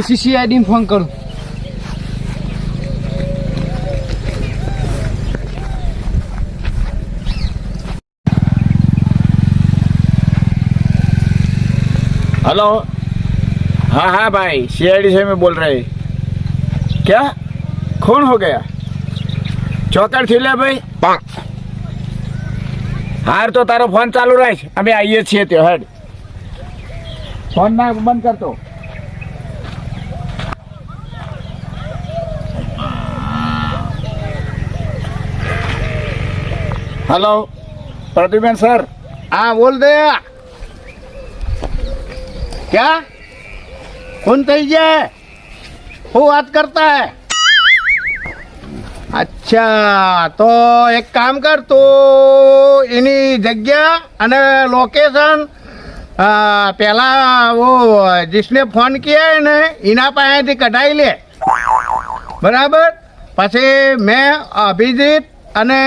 CCID phone કરું. Hello, हाँ हाँ भाई, CID से मैं बोल रहे. क्या खून हो गया? ચોકર થી લે ભાઈ. હાર તો તારો ફોન ચાલુ રાખ, અમે આવીએ છીએ તે હેડ. ફોન ના બંધ કરતો. Hello Pradeepan sir. हाँ बोल दे. क्या कौन થઈ જાય? હું વાત કરતા હે? અચ્છા, તો એક કામ કર, તો એની જગ્યા અને લોકેશન પહેલા वो जिसने ફોન किया है ને એના પાસેથી કઢાઈ લે, બરાબર? પછી મેં અભિજીત અને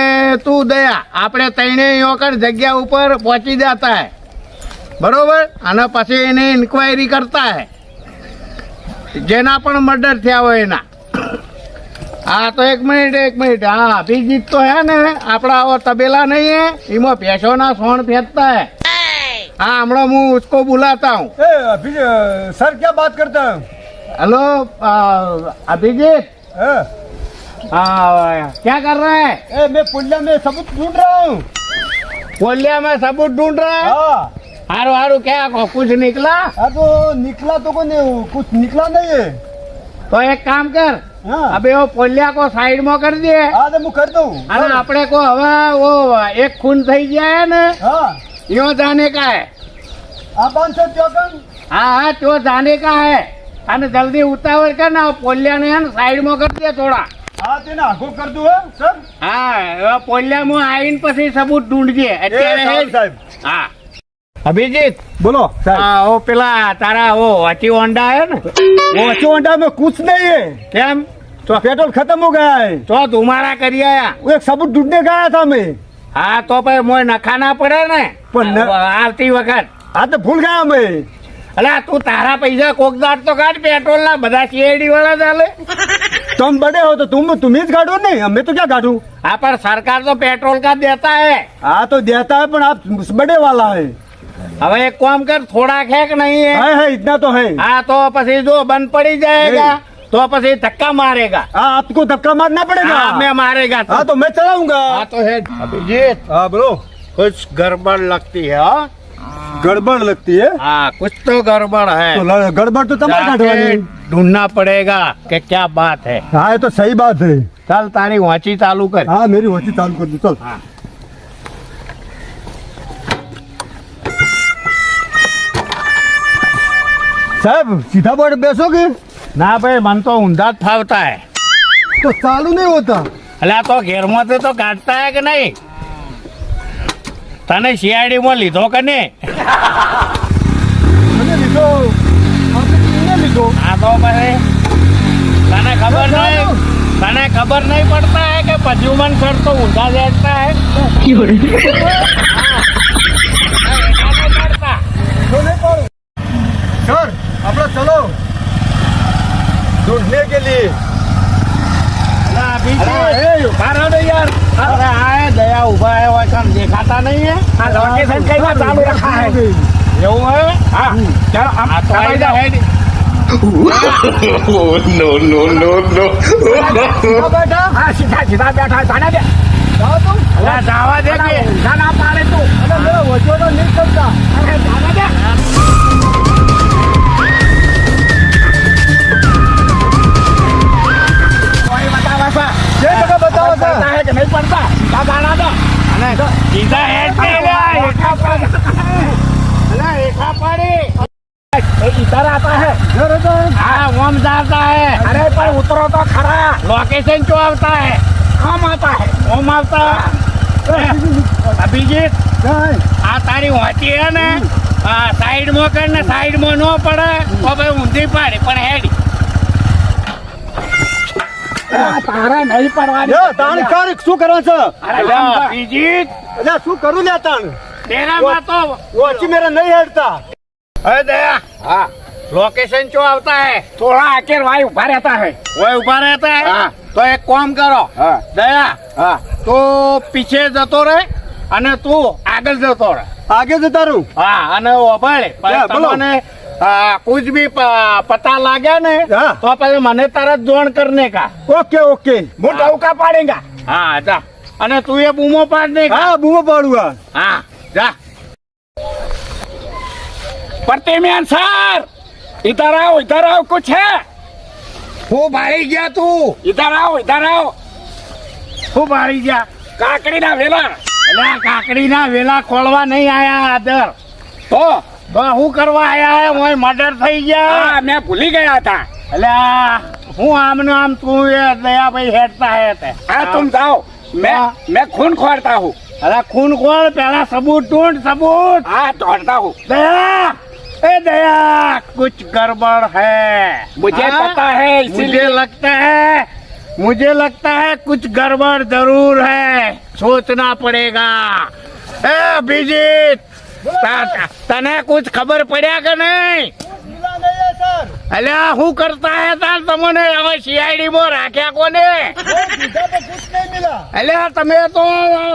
તું દયા આપણે ત્રણે યોકર જગ્યા ઉપર પહોંચી જતા હે, બરોબર? અને પછી એની ઇન્ક્વાયરી કરતા હે જેના પણ મર્ડર થયા હોય એના. હા તો એક મિનિટ. હા અભિજીત તો है ને આપણા वो तबेला नहीं है, એમાં ભેંસોના સોણ फेंकता है. हाँ हमारा मुँह उसको बुलाता हूँ. सर क्या बात करता है? हेलो अभिजीत, क्या कर रहा है? मैं पुलिया में सबूत ढूंढ रहा हूँ. पोलिया में सबूत ढूंढ रहा है? हाँ. हारू हारू क्या कुछ निकला? हाँ तो निकला तो कुछ निकला नहीं है. तो एक काम कर, हाँ. अबे वो पोलिया को साइड में कर दे. हाँ तो मैं कर दूँ. अरे अपने को हवा वो एक खून થઈ ગયા है ना, हाँ यो जाने का है. आप 554. हाँ तो जाने का है. અને જલ્દી ઉતાવળ કર ને પોલિયા ને સાઈડ માં કરી દે થોડા. हाँ तेना आगो कर दूँ सर. હા પોલિયા માં આવીને પછી સબૂત ઢૂંઢજે અત્યારે. साहब. હા अभिजीत बोलो सर. हाँ वो પેલા તારા वो वाची होंडा है ना, वो अच्छे होंडा में कुछ नहीं है. કેમ? तो पेट्रोल खत्म हो गया है. તો ધુમાડા કરી આયા? वो एक सबूत ढूंढने गया था मैं. હા તો પછી મોય નખા ના પડે ને પણ આવતી વખત. हाँ तो भूल गया मैं. અલા તું તારા પૈસા કોકદાર તો કાઢ, પેટ્રોલ ના બધા CID વાળા ચાલે. तुम बड़े हो तो तुम ही गाड़ो नहीं, मैं तो क्या गाड़ू. हाँ पर सरकार तो पेट्रोल का देता है. हाँ तो देता है पर आप बड़े वाला है. હવે એક કામ કર, થોડા ખેક નહીં है इतना तो है. હા તો પછી જો બંધ પડી જાયેગા તો પછી ધક્કા મારેगा. हाँ आपको धक्का मारना पड़ेगा. हाँ मैं मारेगा. हाँ तो मैं चलाऊंगा. हाँ तो है अभिजीत, हाँ बोलो. कुछ गड़बड़ लगती है. हाँ गड़बड़ लगती है. हाँ कुछ तो गड़बड़ है. तो गड़बड़ तो तुम्हारे काटवानी. ढूंढना पड़ेगा कि क्या बात है. हाँ ये तो सही बात है. चल तारी वाची चालू कर. हाँ मेरी वाची चालू कर दो चल. हाँ. साहब सीधा बोर्ड बैसोगे ના ભાઈ મન તો ઊંધા જ ફાવતા હે. तो चालू नहीं होता. અલ્યા તો ઘેરમાંથી તો કાઢતા હે કે નહીં? તને CID માં લીધો કે નહીં? मैंने लिखो आपने किसने लिखो. આ તો પછી તને ખબર નહીં પડતા હે કે પજુમન સર તો ઊંધા બેસતા હે. सर अपना चलो ढूंढने के लिए. अरे आए दया उभा है वो कम देखाता नहीं है. हाँ लोकेशन कई बार चालू रखा है. એવું है. हाँ चलो हम तो आई जा है. no. बैठा. हाँ सीधा बैठा. जाने दे. जाओ तुम. अरे जावा दे के ना पाड़े तू. अरे मेरा वजो तो नहीं करता. अरे जाने दे. बताओ सर. है कि नहीं पड़ता? क्या गाना दो. सीधा हेड पे ले. रेखा पड़ी इधर आता है. हाँ वम जाता है. अरे पर उतरो तो खरा. लोकेशन क्यों आता है? हम आता है. ओम आता है. अभिजीत आ तारी वाची है ने साइड में कर ने साइड में नो पड़े तो भाई ऊंधी पाड़े पर हेड તારા નહીં પડવાની. તાણ કર શું કરો છો? અરે અભિજીત એટલે શું કરું લે તાણ? તેરામાં તો વોચી મેરા નહીં હેડતા. અરે દયા. હા लोकेशन क्यों आता है थोड़ा आके भाई उभा रहता है वो ऊपर रहता है हाँ। तो एक काम करो हाँ। दया हाँ तो पीछे जतो રહે અને તું આગળ જતો રહે આગે જતા રહું હા અને ઓભાળે હા, બોલો. તમને कुछ भी पता लगा ने हाँ। तो पहले मने तरत जोन करने का ઓકે ઓકે હું ટવકા પાડેગા हाँ जा અને તું ये बूमो पाड़ने का હા બૂમો પાડું हाँ जा प्रतिमान सर इधर आओ कुछ है હું ભાળી ગયા તું इधर आओ હું ભાળી ગયા કાકડી ના વેલા એટલે આ કાકડીના વેલા ખોલવા નહીં આયા આદર તો તો હું કરવા આયા હે હું મર્ડર થઈ ગયા હા मैं भूली गया था એટલે હું આમને આમ તું એ દયાભાઈ હેડતા હે તે हाँ तुम जाओ हाँ। मैं खून खोरता हूँ અરે ખૂન કોણ પહેલા સબૂત ઢૂંઢ સબૂત हाँ दौड़ता हूँ दया ए दया कुछ गड़बड़ है मुझे हाँ? पता है इसीलिए मुझे लगता है कुछ गड़बड़ जरूर है सोचना पड़ेगा ए अभिजीत तने कुछ खबर पड़ा के नहीं अल्या हूँ करता है तार तमने હવે સીઆઈડી માં રાખ્યા કોને અલ્યા તમે તો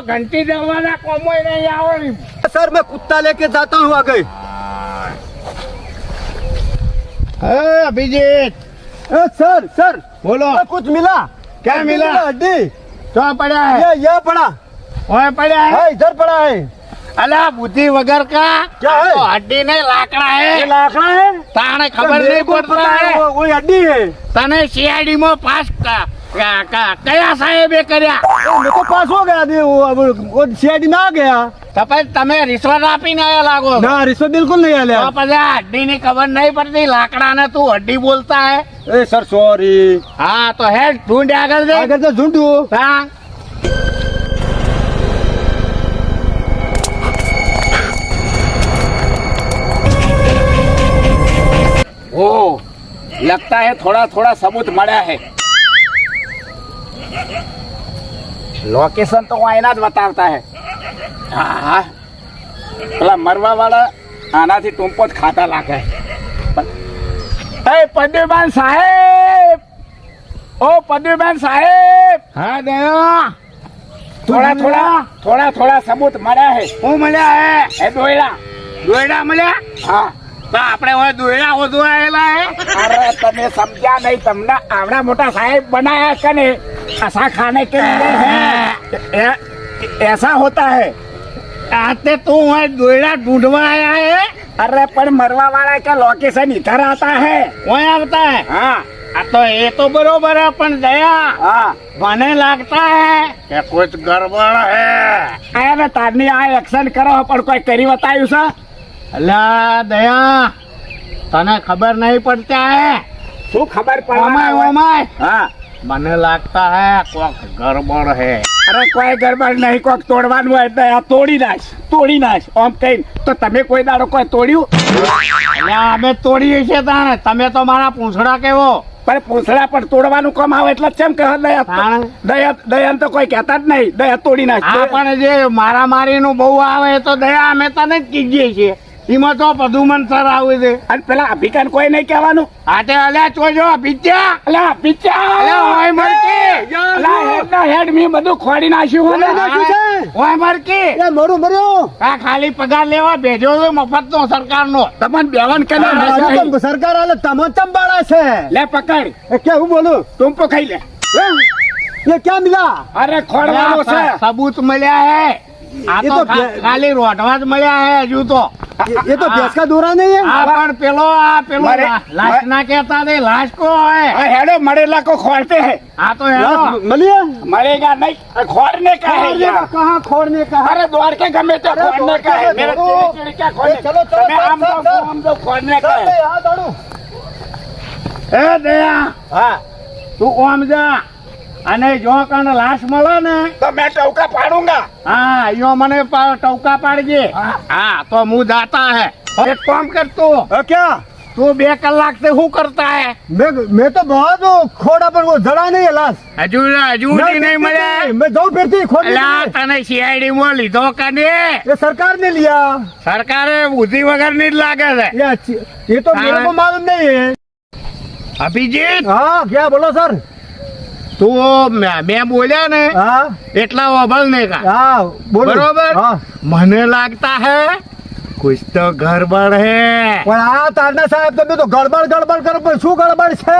ઘંટી દેવાના કોમોય નહીં આવો ને सर मैं कुत्ता लेके जाता हूँ आगे ए अभिजीत सर सर बोलो कुछ मिला क्या मिला? हड्डी तो पड़ा है ये पड़ा ओए पड़ा है है इधर पड़ा है अला बुद्धि वगर का क्या है? तो हड्डी नहीं लाकड़ा ये है लाकड़ा है ताने खबर मेरे नहीं को पड़ता पता है वो हड्डी है तने सीआईडी में पास कया साहेबे કર્યા मेरे को पास हो गया अभी वो सीआईडी में आ गया તો પછી તમે રિશ્વત આપીને આયા લાગો ना रिश्वत बिल्कुल नहीं आया તો પછી આ હડ્ડીની ખબર નહીં પડતી લાકડાને તું હડ્ડી બોલતા है ए सर सॉरी हाँ तो हेड ढूंढ આગળ દે अगर तो झुंडू हाँ ओ लगता है थोड़ा सबूत મળ્યા है लोकेशन तो आईना જ બતાવતા है હા પેલા મરવા વાળા આનાથી ટૂંપો જ ખાતા લાગે એ પદ્યુમાન સાહેબ ઓ પદ્યુમાન સાહેબ हाँ दया થોડા સબૂત મળ્યા है હું મળ્યા હે એ દોયડા દોયડા મળ્યા હા તો આપણે હવે દોયડા વધુ આવેલા હે अरे તમે समझा नहीं તમને आवड़ा मोटा साहेब बनाया कने ऐसा खाने के लिए है ऐसा होता है आते तू वहाँ दोयड़ा ढूंढवा आया है अरे पर मरवा वाला का लोकेशन इधर आता है वहाँ आता है हाँ आ तो ये तो बरोबर है पण दया हाँ મને लगता है कि कुछ गड़बड़ है अरे तारनी आ एक्शन करो पर कोई करी बतायु सा अल्लाह दया तने खबर नहीं पड़ता है શું ખબર ओमाय પડે ओमाय हाँ મને लगता है कुछ गड़बड़ है अरे कोई गड़बड़ नहीं कोई तोड़વાનું હોય તો આ તોડી નાખ આમ કઈ તો તમે કોઈ દાડો કોઈ તોડ્યું અલ્યા અમે તોડીએ છીએ તાણે તમે તો મારા પૂંછડા કેવો પણ પૂંછડા પર તોડવાનું કામ આવે એટલે કેમ કહે તાણે? દયાન તો કોઈ કહેતા જ નહીં દયા તોડી નાખ હા પણ જે મારામારીનું બહુ આવે તો દયા અમે તને જ કીધીએ છીએ એમાં તો પદુમન સર આવે છે અને પેલા અભિકાન કોઈ નહીં કહેવાનું આતે અલ્યા ચોજો ભીત્યા અલા પિચ્ચા અલ્યા ઓય મરકી અલા હેડ ના હેડ મી બધું ખોડી નાખ્યું ખોડી નાખ્યું છે? ઓય મરકી ये मरो मरो આ ખાલી પગાર લેવા ભેજો છે મફતનો સરકારનો તમને બેવન કરે अरे तुम सरकार वाले तमो चंबाड़ा से લે પકડ ए, क्या हूँ बोलू ટૂંપો ખાઈ લે ये क्या मिला અરે ખોડવાનું છે સબૂત મળ્યા હે આ એ તો તો ભે- ખાલી રોટવા જ મળ્યા હે હજુ તો ये तो भैंस का दूरा नहीं है આ પણ પેલો મારે- લાશ ના કહેતા ને લાશ કો હે આ હેડો મળેલા को खोड़ते हैं આ તો હેલો मलिया मरेगा नहीं खोड़ने का है यार कहाँ खोड़ने का है अरे द्वार के गमे तो अरे खोड़ने का है द्वार के मेरा छोड़ो। चिड़ी क्या खोड़ने चलो, चलो, मैं चल, हम चल, चल। तो खोड़ने का है यहाँ दौड़ू એ દયા हाँ તું ઓમ જા અને જો કણ લાશ મળે ને तो मैं टौका फाड़ूंगा હા યો મને ટવકા પાડજે હા. હા તો હું જાતા હે એક કામ કર તું क्या तू 2 कलाक से શું करता है? मैं तो बहुत खोड़ा पर वो जड़ा नहीं है लाश હજુ સુધી નહીં મળ્યા? मैं जाऊँ फिर थी खोड़ અલા, તને CID માં લીધો કને? ये सरकार ने लिया સરકારે બુદ્ધિ વગરની જ લાગે છે. ये तो मेरे को मालूम नहीं है અભિજીત, हाँ क्या बोलो सर તું મેં બોલ્યા ને हाँ એટલા વભળને કા. हाँ बोलो बरोबर? हाँ મને લાગતા હે कुछ तो गड़बड़ है. પણ આ તારના સાહેબ તમે તો ગડબડ કરો પણ શું ગડબડ છે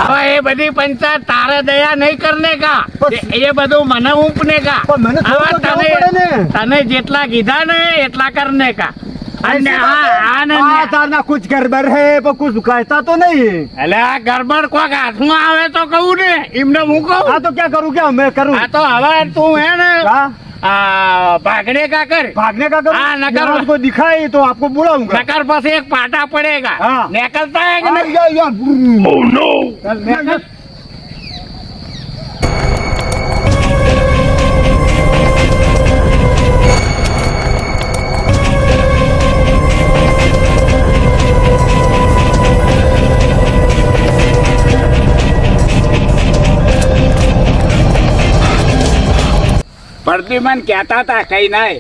હવે એ બધી પંચાયત તારે દયા નહીં કરને કા, એ બધું મને ઊંપને કા. પણ મને થોડું તો હવે કહેવું પડે ને. તને જેટલા કીધા ને એટલા કરને કા. અને આ તારના કુછ ગડબડ હે પણ કુછ કહેતા તો નહીં એટલે આ ગડબડ કોક હાથમાં આવે તો કહું ને, એમને હું કહું. હા તો ક્યાં કરું क्या मैं करूँ આ તો હવે તું હે ને हाँ ભાગને કા કર. भागने का करूँ हाँ, नगर- यहाँ को दिखाई तो आपको बुलाऊंगा નકર પછી એક પાટા પડેગા. हाँ। નીકળતા હે કે हाँ, નહીં? या, चल, निकल. प्रद्युमन कहता था कहीं नहीं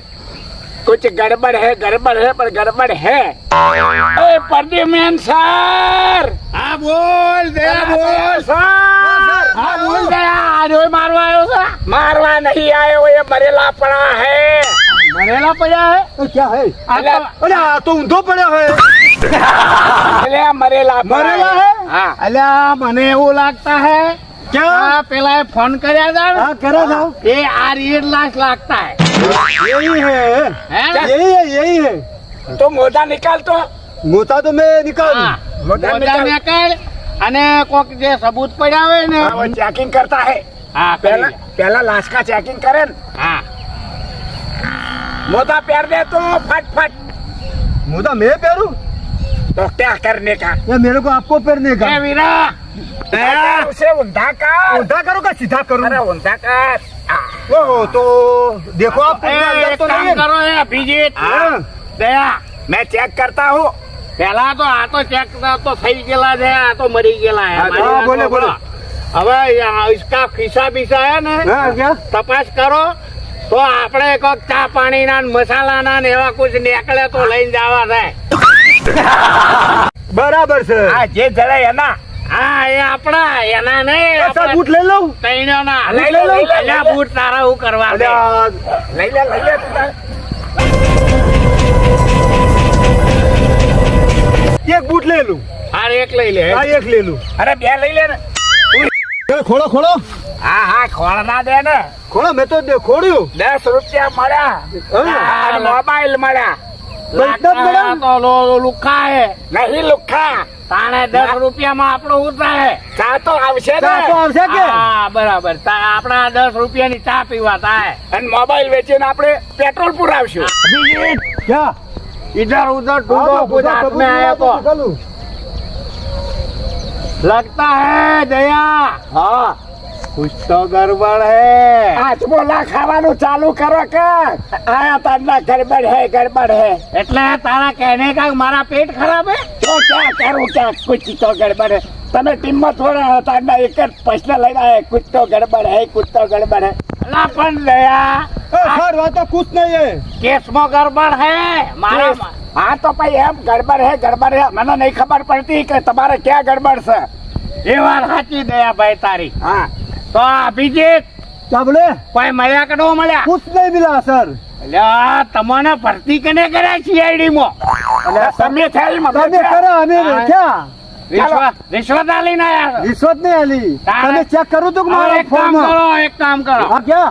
कुछ गड़बड़ है पर गड़बड़ है. ए प्रद्युमन सर, हाँ बोल दया बोल सर. हाँ बोल दया, आज वो मारवा आयो था? मारवा नहीं आए वो, ये मरेला पड़ा है. मरेला पड़ा है? तो क्या है अरे आ तो ઊંધો પડ્યો है अरे मरेला पड़ा मरेला है? हाँ. अल्યા મને એવું લાગતા है क्या આ પેલા ફોન કર્યા હતા ને, हाँ करा था એ આ 1.5 લાખ લાગતા है. यही है हैं? यही है તો મોઢા નિકાલ તો. मोता तो मैं निकाल હા, મોઢા નીકાળ અને કોક જે સબૂત પડ્યા હોય ને वो चेकिंग करता है હા पहला पहला लाश का चेकिंग करे न, હા मोटा पैर दे तो फट फट मोता मैं पहनूं तो क्या करने का. या मेरे को आपको पहनने का એ વીરા अरे उसे ऊंधा कर. ऊंधा करो का सीधा करूं अरे ऊंधा कर. वो तो देखो आप એ એક કામ કરો એ અભિજીત हाँ, દયા मैं चेक करता हूँ. પેલા તો આ તો ચેક તો થઈ ગયેલા છે, આ તો મરી ગયેલા છે. હા, મારી હા, વાત બોલે, સાંભળો. બોલે. હવે इसका ખિસ્સા બિસ્સા હે ને हाँ क्या તપાસ કરો તો આપણે કોક ચા પાણીના ને મસાલાના ને એવા કુછ નીકળે તો લઈને જવા થાય. बराबर से हाँ जे जरा है ना. હા એ આપણા એના નહીં ऐसा આપણે बूट ले लो તૈણોના. લઈ લો, લઈ લો, અલ્યા બૂટ તારા હું કરવા દે. लई ले तू तार. एक बूट ले लूं હાર એક લઈ લે. हाँ एक ले लूं अरे बे लई ले ने. खोलो खोलो हाँ हाँ खोलना दे ने. खोलो मैं तो खोड़ियो 10 रुपया મળ્યા અને મોબાઈલ મળ્યા. લાગતા મેડમ. હે તો લુખા હે. નહીં લુખા. તાણે 10 રૂપિયામાં આપણો ઉતાર હે. ચા તો આવશે ને. चा तो आवश्यक है હા બરાબર. આપણા 10 રૂપિયાની ચા પીવા થાય. અને મોબાઈલ વેચીને આપણે પેટ્રોલ પુરાવશું. क्या इधर उधर ढूंढो कुछ हाथ में आया तो निकालूं लगता है दया हाँ कुछ तो गड़बड़ है. હાથમોલા ખાવાનું ચાલુ કરો કે આયા તારના ગડબડ હે. એટલે તારા કહેને કા મારા પેટ ખરાબ હે. તો ક્યાં કરું ક્યાં કુછ તો ગડબડ હે. તમે ટીમમાં થોડા તારના એક જ પ્રશ્ન લઈને આયા કુછ તો ગડબડ હે. અલા પણ દયા सर वहाँ तो कुछ नहीं है કેસમાં ગડબડ હે મારા. હા તો ભાઈ એમ ગડબડ હે મને નહીં ખબર પડતી કે તમારે ક્યાં ગડબડ છે. એ વાત સાચી દયા ભાઈ તારી. હા તો અભિજીત क्या बोले કોઈ મળ્યા કે ન મળ્યા? कुछ नहीं मिला सर અલ્યા તમને ભરતી કને કર્યા CID માં? તમે થઈ તમે करा हमें हाँ। क्या રિશ્વત આલીને આયા છો? रिश्वत नहीं आली तारे- તમે चेक करो तो और एक काम करो एक काम करो हाँ क्या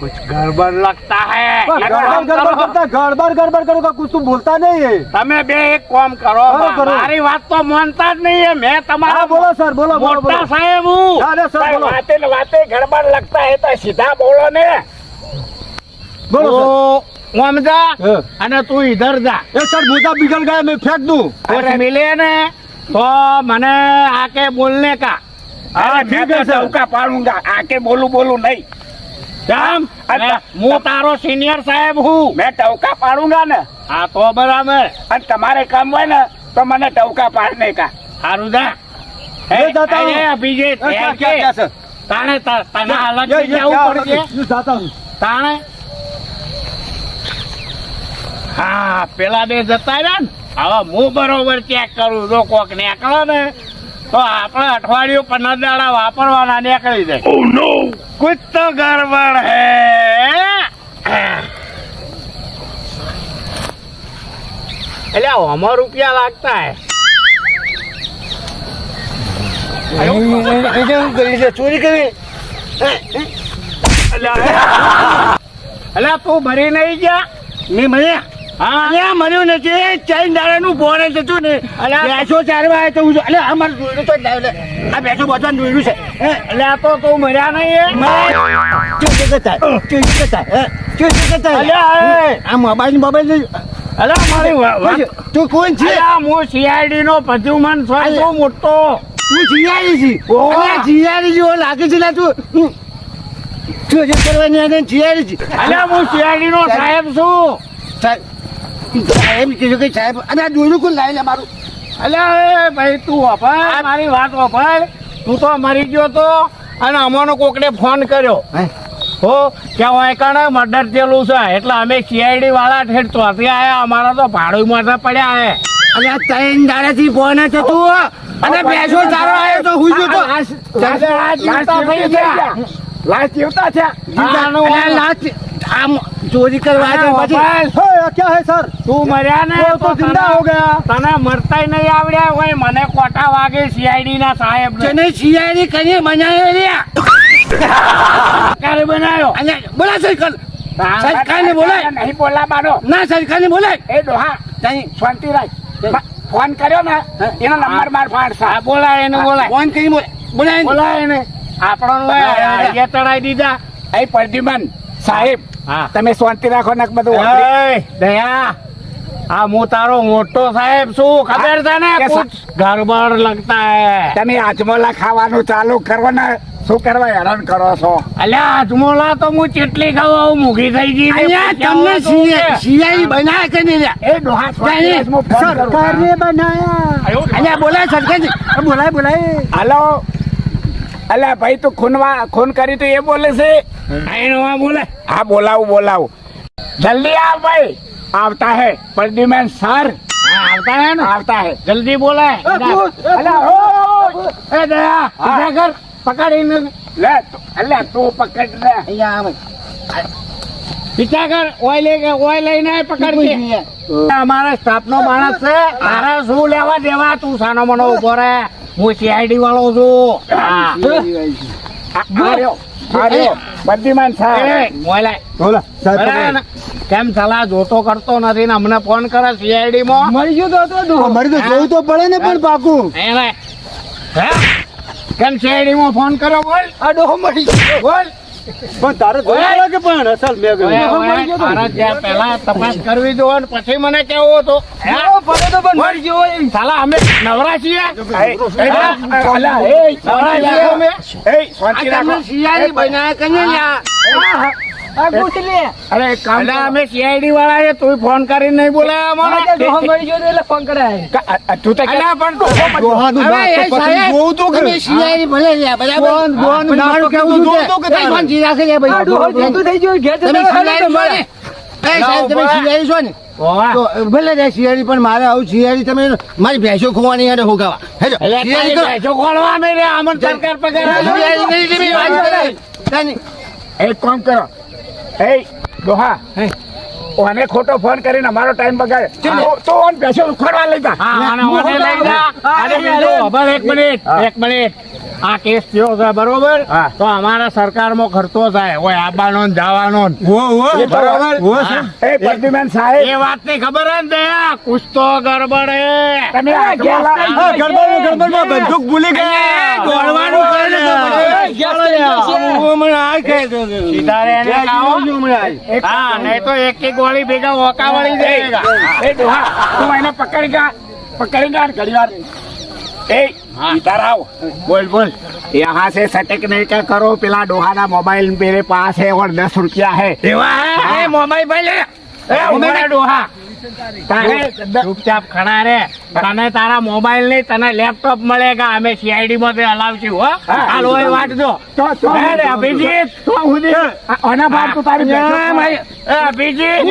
कुछ गड़बड़ लगता है एक काम गड़बड़ करो, करता गड़बड़ करो का कुछ तो बोलता नहीं है તમે બે એક કામ કરો હા, કરો. મારી વાત તો માનતા જ નહીં હે. મેં हाँ તમારા बोलो सर बोलो बोलो મોટા बोलो સાહેબ હું. अरे सर बोलो વાતે ને વાતે ગડબડ લગતા હે તો સીધા બોલો ને. बोलो તો ઓમ જા हाँ। અને તું ઇધર જા. सर सर मोटा बिगड़ गया मैं फेंक दूं कुछ मिले ने तो મને આકે બોલને કા. અરે ठीक ठीक है, है सर। चौका पाड़ूंगा आके बोलूं नहीं. કેમ? અચ્છા. હું તારો સિનિયર સાહેબ હું. मैं टवका पाड़ूंगा ने. હા તો બરાબર. અને તમારે કામ હોય ને तो मैंने टवका पाड़ने का हारू दा ये जाता हूँ। अभिजीत क्या सर ताने ताने अलग ये से जाऊं पड़ गया मैं जाता हूँ તાણે હા પેલા બે જતા રહ્યા ને હવે હું બરોબર ચેક કરું જો કોક નીકળે ને તો આપણે અઠવાડિયું 15 દાડા વાપરવાના નીકળી જાય કુછ તો ગરબડ હે એટલે આમાં રૂપિયા લાગતા હે ચોરી કરી અલ્યા તું ભરી નહીં ગયા મેં મને હા મર્યું નથી 4 દાડાનું બોરે જતું ને બેસો ચારવા આવે તો હું એટલે અમારે જોયેલું તો આ બેસો બધવાનું જોયેલું છે અલ્યા તો તું મર્યા નહીં આ મોબાઈલ અલ્યા મારી તું કોણ છે અલ્યા હું સીઆઈડી નો પ્રદ્યુમન છું મોટો તું જીયારી છે જીયારી જેવો લાગે છે તું ચોરી કરવાની અને જીયારી છે અલ્યા હું સીઆઈડી નો સાહેબ છું સાહેબ કીધું કે સાહેબ અને આ દોરું કોણ લાવી લે મારું અલ્યા એ ભાઈ તું વફાળ મારી વાત વફાળ તું તો મરી ગયો તો અને અમોનો કોકને ફોન કર્યો હો કે હું કણે મર્ડર થયેલું છે એટલે અમે સીઆઈડી વાળા ઠેઠ ત્યાંથી આવ્યા અમારા તો ભાડું માથે પડ્યા હે અને આ 3 દાડાથી ફોન હતો તું અને બેસો તારો આવ્યો તો હું જો તો લાશ જીવતા છે આમ ચોરી કરવા क्या है सर તું મર્યા ને તો જિંદા હો ગયા તને મરતાય નહીં આવડ્યા હોય મને કોટા વાગે સીઆઈડી ના સાહેબ તને સીઆઈડી કરી બનાવ્યો લ્યા કારે બનાવ્યો અને બોલા સરકારને બોલાય નહીં બોલા બાનો ના સરકારને બોલાય એ ડોહા તઈ શાંતિ રાખ ફોન કર્યો ને એનો નંબર માર ફાડસા હા બોલાય એને બોલાય ફોન કરી બોલાય બોલાય એને આપણો એ ચડાઈ દીધા એ પ્રદ્યુમન સાહેબ તમે શાંતિ રાખો ને બધું દયા આ હું તારો મોટો સાહેબ છું ખબર છે ને કુછ ગરબડ લગતા હે તમે આજમોલા ખાવાનું ચાલુ કરો ને શું કરવા હેરાન કરો છો અલ્યા આજમોલા તો હું ચેટલી ખાવા મૂકી થઈ ગઈ તમને સીઆઈ બનાયા કે નહીં એ ડોહા સરકારને બનાયા અલ્યા બોલાય સરકાર બોલાય હાલો અલ્યા ભાઈ તું ખૂન કરી તું એ બોલે છે બોલે હા બોલાવું જલ્દી આવ ભાઈ આવતા હે પ્રદ્યુમન સર આવતા હે ને આવતા હે જલ્દી બોલે એ દયા કર પકડીને લે અલ્યા તું પકડ લે પીછા કર ઓય લઈને પકડજે અમારા સ્ટાફ નો માણસ છે તારા શું લેવા દેવા તું સાનો મનો ઉભો રહે હું સીઆઈડી વાળો છું પ્રદ્યુમન સાહેબ કેમ સલાહ જોતો કરતો નથી ને અમને ફોન કરે સીઆઈડી માં મરી ગયો તો જોવું તો પડે ને પણ પાકું એને હે કેમ સીઆઈડી માં ફોન કર્યો બોલ આ ડોહો મરી ગયો બોલ પણ તારે જોવું કે પણ અસલ મેં ગયું પેલા તપાસ કરવી જો ને પછી મને કેવો હતો મરી ગયો સાલા અમે નવરા છીએ અરે અમે સીઆઈડી વાળા છે તું ફોન કરીને નહીં બોલાયા ફોન કરાય તું તો પણ જોવું તો કે સીઆઈડી ભલે લ્યા બરાબર મારું કેવું છે રાખે લે ભાઈ થઈ ગયું ઘેર તમે સીઆઈડી છો ને તો ભલે રે સીઆઈડી પણ મારે આવું સીઆઈડી તમે મારી ભેંસો ખોવાની યાર હોગાવા હેજો ભેંસો ખોલવા નહીં રે અમન સરકાર પગાર એક કામ કરો એ ડોહા ઓને ખોટો ફોન કરીને અમારો ટાઈમ બગાડે તો ઓન પૈસો ઉખાડવા લઈ જા એક મિનિટ આ કેસ થયો છે બરોબર તો અમારા સરકારમાં ખર્ચો થાય હોય આબાનો ને જવાનો એ પ્રદ્યુમન સાહેબ એ વાત ની ખબર હે ને દયા કુછ તો ગડબડ હે તમે ગડબડમાં બંદૂક ભૂલી ગયા દોડવાનું હા નહીં તો એક ગોળી ભેગા ઓકા વળી જાયગા એ ડોહા તું એને પકડી ગા ઘડી વાર ए इधर आओ बोल यहाँ से सटक नहीं क्या करो पिला डोहाना मोबाइल मेरे पास है और 10 रुपया है મોબાઈલ ભાઈ લે डोहा ચૂપચાપ ખડા રે. તને તારા મોબાઈલ નહીં તને લેપટોપ મળેગા. અમે સીઆઈડી માં હલાવશું હો. હાલ હોય વાંચજો. અભિજીત આના બાદ તો તારી અભિજીત